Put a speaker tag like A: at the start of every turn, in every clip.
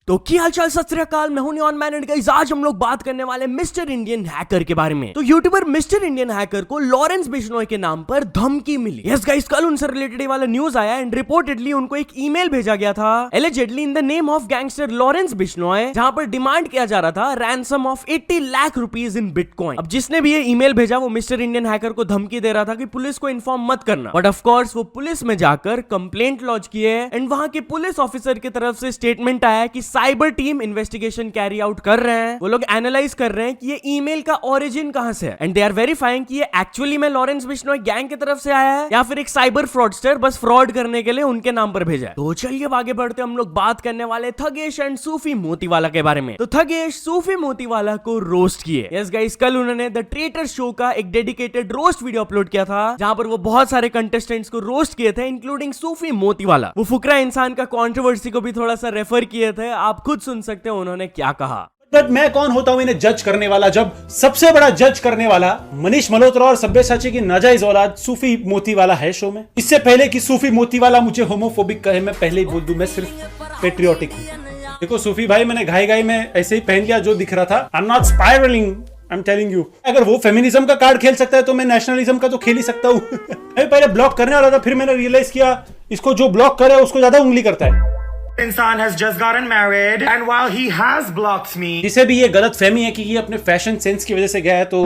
A: तो क्या हालचाल, सत श्री अकाल, मैं हूं नियॉन मैन एंड गाइस आज हम लोग बात करने वाले मिस्टर इंडियन हैकर के बारे में। तो यूट्यूबर मिस्टर इंडियन हैकर को लॉरेंस बिश्नोई के नाम पर धमकी मिली। यस गाइस, कल उनसे रिलेटेड वाला न्यूज आया एंड रिपोर्टेडली उनको एक ईमेल भेजा गया था allegedly in the name of gangster Lawrence Bishnoi, जहां पर डिमांड किया जा रहा था ransom of 80 lakh rupees in bitcoin. अब जिसने भी ये ईमेल भेजा वो मिस्टर इंडियन हैकर को धमकी दे रहा था कि पुलिस को इन्फॉर्म मत करना, बट ऑफ कोर्स वो पुलिस में जाकर कंप्लेंट लॉन्च किए एंड वहां के पुलिस ऑफिसर की तरफ से स्टेटमेंट आया कि cyber team investigation carry out कर रहे हैं। वो लोग एनालाइज कर रहे हैं कि ये ईमेल का ओरिजिन कहां से है एंड दे आर वेरीफाइंग कि ये एक्चुअली में लॉरेंस बिश्नोई गैंग की तरफ से आया है या फिर एक साइबर फ्रॉडस्टर बस फ्रॉड करने के लिए उनके नाम पर भेजा है। तो चलिए आगे बढ़ते हम लोग बात करने वाले थगेश एंड सूफी मोतीवाला के बारे में। तो थगेश सूफी मोतीवाला को रोस्ट किए। यस गाइस, कल उन्होंने द ट्रेटर शो का एक डेडिकेटेड रोस्ट वीडियो अपलोड किया था जहां पर वो बहुत सारे कंटेस्टेंट्स को रोस्ट किए थे इंक्लूडिंग सूफी मोतीवाला। वो फुकरा इंसान का कंट्रोवर्सी को भी थोड़ा सा रेफर किए थे, आप खुद सुन सकते हो उन्होंने क्या कहा।
B: बट मैं कौन होता हूं इन्हें जज करने वाला, जब सबसे बड़ा जज करने वाला मनीष मल्होत्रा और सब्यसाची की नाजायज औलाद सूफी मोतीवाला है शो में। इससे पहले कि सूफी मोतीवाला मुझे होमोफोबिक कहे, मैं पहले ही बोल दूं मैं सिर्फ पेट्रियोटिक हूं। देखो सूफी भाई, मैंने घाई घाई में ऐसे ही पहन लिया जो दिख रहा था। I am not spiralling, I am telling you. अगर वो फेमिनिज्म का कार्ड खेल सकता है तो मैं नेशनलिज्म का तो खेल ही सकता हूँ। मैं पहले ब्लॉक करने वाला था, फिर मैंने रियलाइज किया इसको जो ब्लॉक करे उसको ज्यादा उंगली करता है।
C: इंसान has just gotten married and while he has blocked me,
B: जिसे भी ये गलत फहमी है कि ये अपने फैशन सेंस की वजह से गया है, तो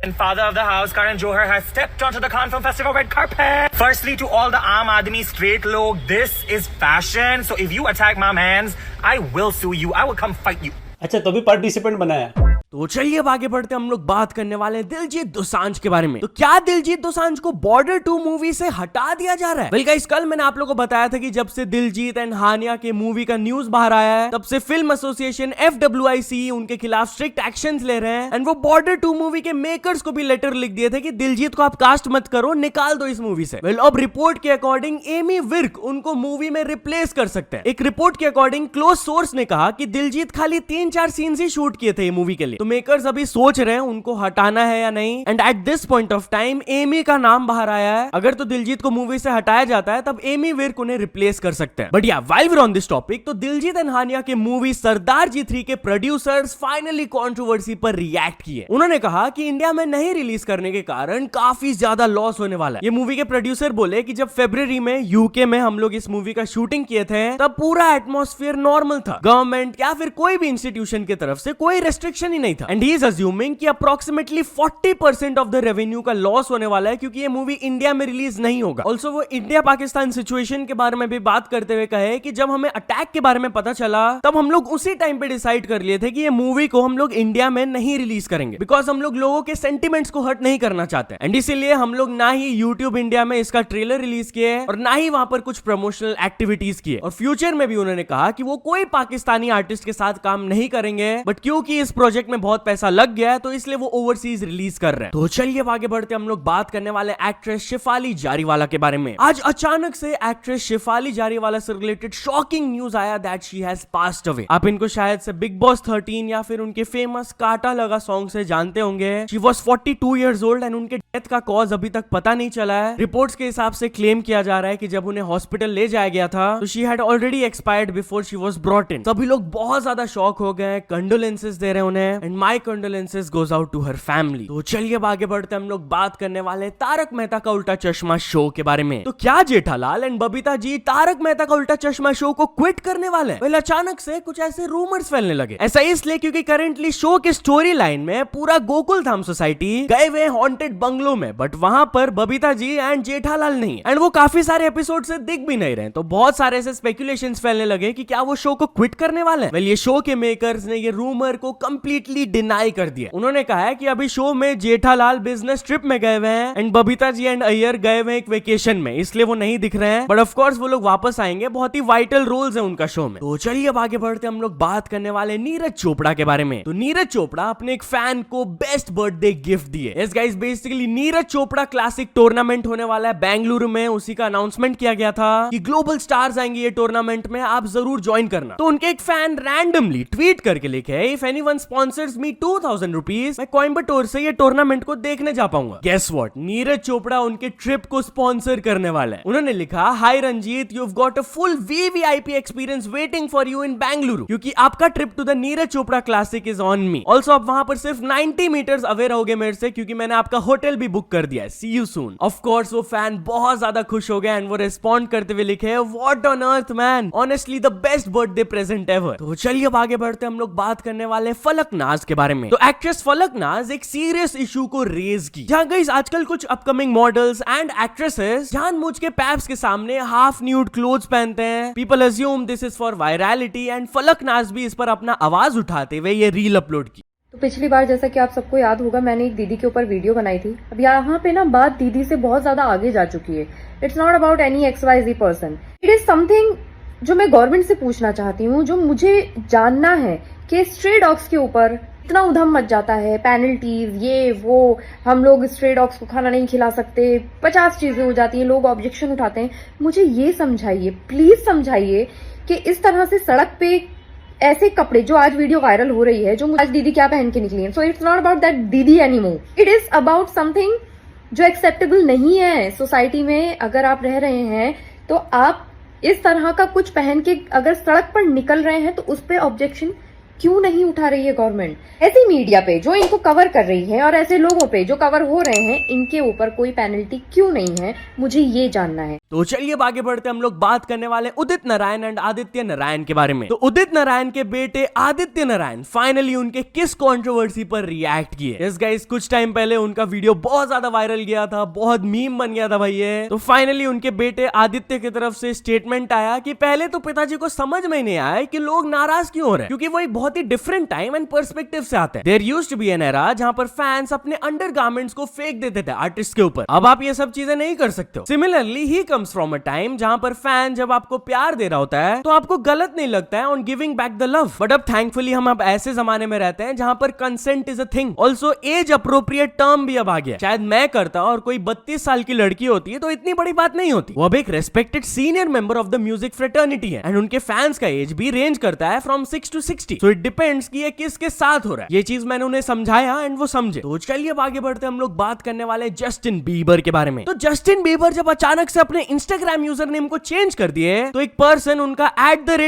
C: and father of the house Karan Johar has stepped onto the Cannes Film Festival red carpet. Firstly, to all the Aam Aadmi straight log, this is fashion. So if you attack my mans, I will sue you. I will come fight you.
B: अच्छा तो भी participant बनाया।
A: तो चलिए अब आगे बढ़ते हम लोग बात करने वाले हैं दिलजीत दोसांझ के बारे में। तो क्या दिलजीत दोसांझ को बॉर्डर 2 मूवी से हटा दिया जा रहा है? वेल गाइस, कल मैंने आप लोगों को बताया था कि जब से दिलजीत एंड हानिया के मूवी का न्यूज बाहर आया है तब से फिल्म एसोसिएशन FWIC उनके खिलाफ स्ट्रिक्ट एक्शंस ले रहे हैं एंड वो बॉर्डर 2 मूवी के मेकर्स को भी लेटर लिख दिए थे कि दिलजीत को आप कास्ट मत करो, निकाल दो इस मूवी से। वेल अब रिपोर्ट के अकॉर्डिंग एमी विर्क उनको मूवी में रिप्लेस कर सकते हैं। एक रिपोर्ट के अकॉर्डिंग क्लोज सोर्स ने कहा कि दिलजीत खाली 3-4 सीन्स ही शूट किए थे ये मूवी के लिए, तो मेकर्स अभी सोच रहे हैं उनको हटाना है या नहीं। And at this point of time Amy का नाम बाहर आया है। अगर तो दिलजीत को मूवी से हटाया जाता है तब एमी विर्क उन्हें रिप्लेस कर सकते हैं। बट या while we are on this topic, तो दिलजीत एंड हानिया के मूवी सरदार जी 3 के प्रोड्यूसर्स फाइनली कंट्रोवर्सी पर रिएक्ट किए। उन्होंने कहा कि इंडिया में नहीं रिलीज करने के कारण काफी ज्यादा लॉस होने वाला है। ये मूवी के प्रोड्यूसर बोले कि जब फरवरी में यूके में हम लोग इस मूवी का शूटिंग किए थे तब पूरा एटमॉस्फेयर नॉर्मल था, गवर्नमेंट या फिर कोई भी इंस्टीट्यूशन की तरफ से कोई रेस्ट्रिक्शन ही नहीं था। एंड ही इज अज्यूमिंग कि अप्रोक्सीमेटली 40% ऑफ द रेवेन्यू का लॉस होने वाला है क्योंकि ये मूवी इंडिया में रिलीज नहीं होगा। ऑल्सो वो इंडिया पाकिस्तान सिचुएशन के बारे में भी बात करते हुए कहे कि जब हमें अटैक के बारे में पता चला तब हम लोग उसी टाइम पे डिसाइड कर लिए थे कि ये मूवी को हम लोग इंडिया में नहीं रिलीज करेंगे बिकॉज हम लोग लोगों के सेंटिमेंट्स को हर्ट नहीं करना चाहते। एंड इसीलिए हम लोग ना ही यूट्यूब इंडिया में इसका ट्रेलर रिलीज किए और ना ही वहां पर कुछ प्रमोशनल एक्टिविटीज किए। और फ्यूचर में भी उन्होंने कहा कि वो कोई पाकिस्तानी आर्टिस्ट के साथ काम नहीं करेंगे, बट क्योंकि इस प्रोजेक्ट में बहुत पैसा लग गया है तो इसलिए वो ओवरसीज रिलीज कर रहे हैं। तो चलिए आगे बढ़ते हम लोग बात करने वाले एक्ट्रेस शेफाली जारीवाला के बारे में। आज अचानक से एक्ट्रेस शेफाली जारीवाला से रिलेटेड शॉकिंग न्यूज आया that she has passed away. आप इनको शायद से बिग बॉस 13 या फिर उनके फेमस काटा लगा सॉन्ग से जानते होंगे। She was 42 years old and उनके डेथ का कॉज अभी तक पता नहीं चला है। रिपोर्ट्स के हिसाब से क्लेम किया जा रहा है कि जब उन्हें हॉस्पिटल ले जाया गया था तो she had already expired before she was brought in. सभी लोग बहुत ज्यादा शॉक हो गए, कंडोलेंसेस दे रहे हैं उन्हें and my condolences goes out to her family. तो चलिए अब आगे बढ़ते हम लोग बात करने वाले तारक मेहता का उल्टा चश्मा शो के बारे में। तो क्या जेठालाल एंड बबीता जी तारक मेहता का उल्टा चश्मा शो को क्विट करने वाले हैं? वेल अचानक से कुछ ऐसे रूमर्स फैलने लगे। ऐसा इसलिए क्योंकि करंटली शो के स्टोरी लाइन में पूरा गोकुल धाम सोसाइटी गए हुए हॉन्टेड बंगलो में, बट वहां पर बबीता जी एंड जेठालाल नहीं एंड वो काफी सारे एपिसोड से दिख भी नहीं रहे। तो बहुत सारे ऐसे स्पेकुलेशंस फैलने लगे कि क्या वो शो को क्विट करने वाले हैं। वेल ये शो के मेकर्स ने ये रूमर को कंप्लीटली डिनाई कर दिया। उन्होंने कहा है कि अभी शो में जेठालाल बिजनेस ट्रिप में गए हुए हैं एंड बबीता जी एंड अय्यर गए हुए एक वेकेशन में, इसलिए वो नहीं दिख रहे हैं, बट ऑफ कोर्स वो लोग वापस आएंगे। बहुत ही वाइटल रोल्स है उनका शो में। तो चलिए अब आगे बढ़ते हम लोग बात करने वाले नीरज चोपड़ा के बारे में। तो नीरज चोपड़ा अपने एक फैन को बेस्ट बर्थडे गिफ्ट दिए। Yes guys, basically Neeraj Chopra classic tournament होने वाला है बेंगलुरु में, उसी का अनाउंसमेंट किया गया था कि ग्लोबल स्टार्स आएंगे ये टूर्नामेंट में, आप जरूर ज्वाइन करना। तो उनके एक फैन रैंडमली ट्वीट करके लिखे, if anyone sponsors offers me 2000 rupees, मैं कोयम्बटूर से ये टूर्नामेंट को देखने जा पाऊंगा। गेस व्हाट, नीरज चोपड़ा उनके ट्रिप को स्पॉन्सर करने वाला है। उन्होंने लिखा, hi Ranjit, you have got a full VVIP experience waiting for you in Bengaluru, क्योंकि आपका trip to the Neeraj Chopra classic is on me. Also आप वहां पर सिर्फ 90 मीटर्स अवे रहोगे मेरे से, क्योंकि मैंने आपका होटल भी बुक कर दिया है। सी यू सून। ऑफ कोर्स वो फैन बहुत ज्यादा खुश हो गया एंड वो रिस्पॉन्ड करते हुए लिखे, what on earth man, honestly the best birthday present ever. तो चलिए अब आगे बढ़ते हम लोग बात करने वाले फलकनाज के बारे में। तो एक्ट्रेस फलकनाज एक सीरियस इशू को रेज की, जहां गाइस आजकल कुछ अपकमिंग मॉडल्स एंड एक्ट्रेसेस जानबूझ के पैप्स के सामने हाफ न्यूड क्लोथ्स पहनते हैं। People assume this is for virality and Falaknaz भी इस पर अपना आवाज उठाते हुए ये रील अपलोड की।
D: तो पिछली बार जैसा कि आप सबको याद होगा, मैंने एक दीदी के ऊपर वीडियो बनाई थी। अब यहाँ पे ना बात दीदी से बहुत ज्यादा आगे जा चुकी है। It's not about any XYZ person, it is something जो मैं गवर्नमेंट से पूछना चाहती हूँ, जो मुझे जानना है कि स्ट्रे डॉग्स के ऊपर इतना उधम मच जाता है, पेनल्टीज, ये वो, हम लोग स्ट्रे डॉग्स को खाना नहीं खिला सकते, 50 चीजें हो जाती हैं, लोग ऑब्जेक्शन उठाते हैं। मुझे ये समझाइए, प्लीज समझाइए कि इस तरह से सड़क पे ऐसे कपड़े, जो आज वीडियो वायरल हो रही है, जो आज दीदी क्या पहन के निकली है, so it's not about that didi anymore, it is about something जो एक्सेप्टेबल नहीं है सोसाइटी में। अगर आप रह रहे हैं तो आप इस तरह का कुछ पहन के अगर सड़क पर निकल रहे हैं तो उस पे ऑब्जेक्शन क्यों नहीं उठा रही है गवर्नमेंट? ऐसी मीडिया पे जो इनको कवर कर रही है और ऐसे लोगों पे जो कवर हो रहे हैं, इनके ऊपर कोई पेनल्टी क्यों नहीं है, मुझे ये जानना है।
A: तो चलिए अब आगे बढ़ते हम लोग बात करने वाले उदित नारायण एंड आदित्य नारायण के बारे में। तो उदित नारायण के बेटे आदित्य नारायण फाइनली उनके किस कंट्रोवर्सी पर रिएक्ट किए। यस गाइस, कुछ टाइम पहले उनका वीडियो बहुत ज्यादा वायरल गया था, बहुत मीम बन गया था भाई ये। तो फाइनली उनके बेटे आदित्य की तरफ से स्टेटमेंट आया कि पहले तो पिताजी को समझ में नहीं आया कि लोग नाराज क्यों हो रहे हैं, क्योंकि वो एक बहुत ही डिफरेंट टाइम एंड पर्सपेक्टिव से आते हैं। There used to be an era जहां पर फैंस अपने अंडरगारमेंट्स को फेंक देते थे आर्टिस्ट के ऊपर। अब आप ये सब चीजें नहीं कर सकते हो। Similarly he comes from a time जहां पर फैन जब आपको प्यार दे रहा होता है तो आपको गलत नहीं लगता है on giving back the love. But अब थैंकफुली हम अब ऐसे जमाने में रहते हैं जहां पर consent is a thing. Also age appropriate term भी अब आ गया। शायद मैं करता और कोई 32 साल की लड़की होती है तो इतनी बड़ी बात नहीं होती। वो अब एक respected senior member of the music fraternity है एंड उनके फैंस का एज भी रेंज करता है from 6 to 60। So it depends कि ये किसके साथ हो रहा है। ये चीज मैंने उन्हें समझाया एंड वो समझे। तो चलिए अब आगे बढ़ते हम लोग बात करने वाले जस्टिन बीबर के बारे में। तो जस्टिन बीबर जब अचानक से अपने इंस्टाग्राम यूजर नेम को चेंज कर दिए तो एक पर्सन उनका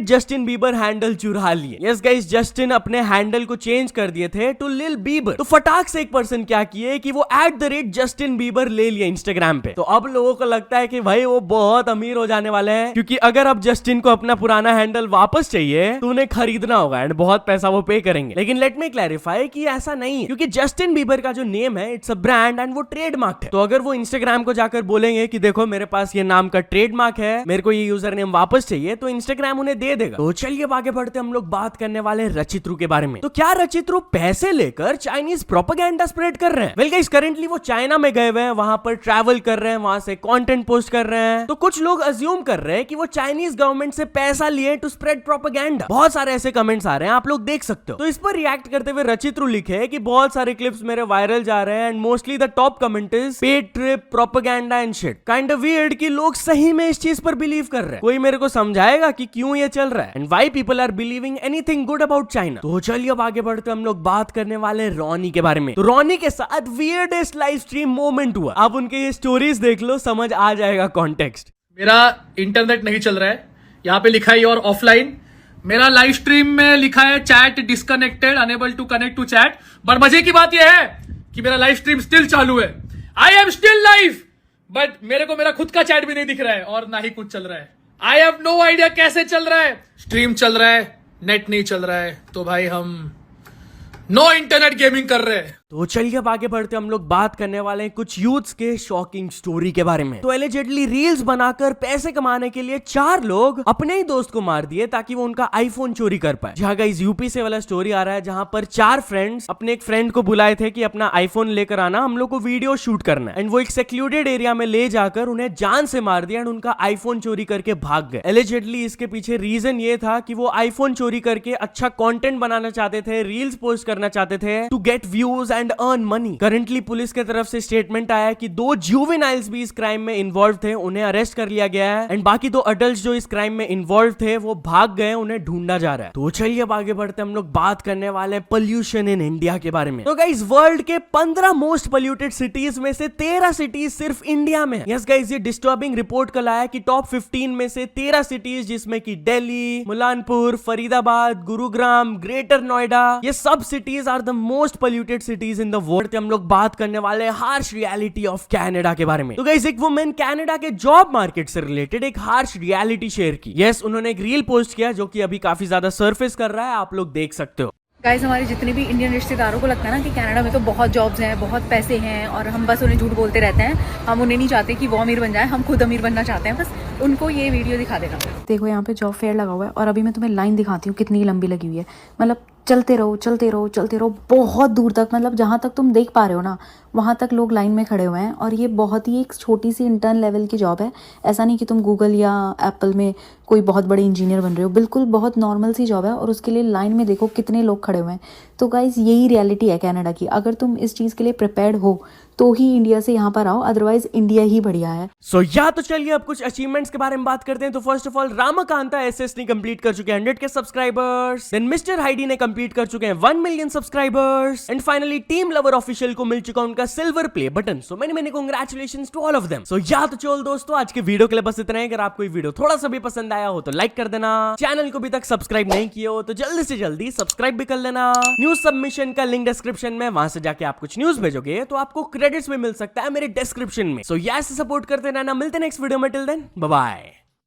A: @जस्टिन बीबर हैंडल चुरा लिए। यस गाइस, जस्टिन अपने हैंडल को चेंज कर दिए थे टू लिल बीबर। तो फटाक से एक पर्सन क्या किए कि वो @जस्टिन बीबर ले लिया इंस्टाग्राम पे। तो अब लोगों को लगता है कि भाई वो बहुत अमीर हो जाने वाले हैं, क्योंकि अगर अब जस्टिन को अपना पुराना हैंडल वापस चाहिए तो उन्हें खरीदना होगा एंड बहुत पैसा वो पे करेंगे। लेकिन लेट मी क्लैरिफाई कि ऐसा नहीं है, क्योंकि जस्टिन बीबर का जो नेम है इट्स अ ब्रांड एंड वो ट्रेडमार्क है। तो अगर वो इंस्टाग्राम को जाकर बोलेंगे कि देखो मेरे पास ये नाम का ट्रेडमार्क है, मेरे को ये यूजर नेम वापस चाहिए, तो इंस्टाग्राम उन्हें दे देगा। तो चलिए अब आगे बढ़ते हम लोग बात करने वाले रचित्रू के बारे में। तो क्या रचित्रू पैसे लेकर चाइनीज प्रोपेगेंडा स्प्रेड कर रहे हैं? वेल गाइस, करंटली वो चाइना में गए हुए हैं, वहां पर ट्रैवल कर रहे हैं, वहां से कंटेंट पोस्ट कर रहे हैं। तो कुछ लोग अज्यूम कर रहे हैं कि वो चाइनीज गवर्नमेंट से पैसा लिए टू स्प्रेड प्रोपेगेंडा। बहुत सारे ऐसे कमेंट्स आ रहे हैं, आप लोग देख सकते हो। तो इस पर रिएक्ट करते हुए रचित्रू लिखे कि बहुत सारे क्लिप्स मेरे वायरल जा रहे हैं and mostly the top comment is paid trip, propaganda and shit. Kind of weird कि लोग सही में इस चीज पर बिलीव कर रहे हैं। कोई मेरे को समझाएगा कि क्यों ये चल रहा है and why people are believing anything good about China. तो चलिए अब आगे बढ़ते हम लोग बात करने वाले रॉनी के बारे में। तो रॉनी के साथ वियर्डेस्ट लाइव स्ट्रीम मोमेंट हुआ। आप उनके ये स्टोरीज देख लो, समझ आ जाएगा कॉन्टेक्स्ट।
E: मेरा इंटरनेट नहीं चल रहा है, यहाँ पे लिखा है और ऑफलाइन। मेरा लाइव स्ट्रीम में लिखा है chat disconnected, unable to connect to chat. But मजे की बात यह है कि मेरा लाइव स्ट्रीम स्टिल चालू है। I am still live, but मेरे को मेरा खुद का चैट भी नहीं दिख रहा है और ना ही कुछ चल रहा है। आई हैव नो आइडिया कैसे चल रहा है। स्ट्रीम चल रहा है, नेट नहीं चल रहा है, तो भाई हम नो इंटरनेट गेमिंग कर रहे हैं।
A: तो चलिए अब आगे बढ़ते हम लोग बात करने वाले हैं कुछ यूथ्स के शॉकिंग स्टोरी के बारे में। तो एलिजेडली रील्स बनाकर पैसे कमाने के लिए 4 लोग अपने ही दोस्त को मार दिए ताकि वो उनका आईफोन चोरी कर पाए। जहां गाइस यूपी से वाला स्टोरी आ रहा है, जहां पर 4 फ्रेंड्स अपने एक फ्रेंड को बुलाए थे कि अपना आईफोन लेकर आना, हम लोग को वीडियो शूट करना है। एंड वो एक सेक्लूडेड एरिया में ले जाकर उन्हें जान से मार दिया एंड उनका आईफोन चोरी करके भाग गए। एलिजेडली इसके पीछे रीजन ये था कि वो आईफोन चोरी करके अच्छा कॉन्टेंट बनाना चाहते थे, रील्स पोस्ट करना चाहते थे to get views and earn money. Currently police की तरफ से स्टेटमेंट आया है कि 2 जुवेनाइल्स भी इस क्राइम में इन्वॉल्व थे, उन्हें अरेस्ट कर लिया गया है एंड बाकी 2 अडल्ट्स जो इस क्राइम में इन्वॉल्व थे वो भाग गए, उन्हें ढूंढा जा रहा है। तो चलिए अब आगे बढ़ते हम लोग बात करने वाले पोल्यूशन इन इंडिया के बारे में। तो गाइस वर्ल्ड के 15 मोस्ट पोल्यूटेड सिटीज में से 13 सिटीज सिर्फ इंडिया में है। यस गाइस, ये डिस्टर्बिंग रिपोर्ट कल आया कि टॉप 15 में से 13 सिटीज जिसमें कि दिल्ली, मुलानपुर, फरीदाबाद, गुरुग्राम, ग्रेटर नोएडा, ये सब cities are the most polluted cities in the world. हम लोग बात करने वाले हैं हार्श रियलिटी ऑफ कनाडा के बारे में। तो गाइस एक वुमेन कनाडा के जॉब मार्केट से रिलेटेड एक हार्श रियलिटी शेयर की। यस, उन्होंने एक रील पोस्ट किया जो कि अभी काफी ज्यादा सरफेस कर रहा है, आप लोग देख सकते हो।
F: गाइस, हमारे जितने भी इंडियन रिश्तेदारों को लगता है ना कि कनाडा में तो बहुत जॉब्स हैं, बहुत पैसे हैं और हम बस उन्हें झूठ बोलते रहते हैं। हम उन्हें नहीं चाहते कि वो अमीर बन जाए, हम खुद अमीर बनना चाहते हैं। बस उनको ये वीडियो दिखा देना।
G: देखो यहाँ पे जॉब फेयर लगा हुआ है और अभी मैं तुम्हें लाइन दिखाती हूँ कितनी लंबी लगी हुई है। मतलब चलते रहो चलते रहो चलते रहो बहुत दूर तक, मतलब जहाँ तक तुम देख पा रहे हो ना वहाँ तक लोग लाइन में खड़े हुए हैं। और ये बहुत ही एक छोटी सी इंटर्न लेवल की जॉब है। ऐसा नहीं कि तुम गूगल या एप्पल में कोई बहुत बड़े इंजीनियर बन रहे हो, बिल्कुल बहुत नॉर्मल सी जॉब है और उसके लिए लाइन में देखो कितने लोग खड़े हुए हैं। तो गाइज यही रियलिटी है कनाडा की। अगर तुम इस चीज़ के लिए प्रिपेयर्ड हो तो ही इंडिया से यहाँ पर आओ, अदरवाइज इंडिया ही बढ़िया है।
A: सो तो चलिए अब कुछ अचीवमेंट्स के बारे में बात करते हैं। तो first of all Ramkanta SS ने कंप्लीट कर चुके हैं 100 के सब्सक्राइबर्स। देन मिस्टर हाइडी ने कंप्लीट कर चुके हैं 1 million subscribers and finally team lover official को मिल चुका उनका सिल्वर प्ले बटन। सो मैंने congratulations to all of them. So तो चल दोस्तों, आज के वीडियो के लिए बस इतना ही। अगर आपको ये वीडियो थोड़ा सा भी पसंद आया हो तो लाइक कर देना, चैनल को अभी तक सब्सक्राइब नहीं किया हो तो जल्दी से जल्दी सब्सक्राइब भी कर लेना। न्यूज सबमिशन का लिंक डिस्क्रिप्शन में, वहां से जाके आप कुछ न्यूज भेजोगे तो आपको क्रेडिट्स भी मिल सकता है मेरे डिस्क्रिप्शन में। सो ऐसे सपोर्ट करते रहना। मिलते हैं नेक्स्ट वीडियो में। Till then bye bye.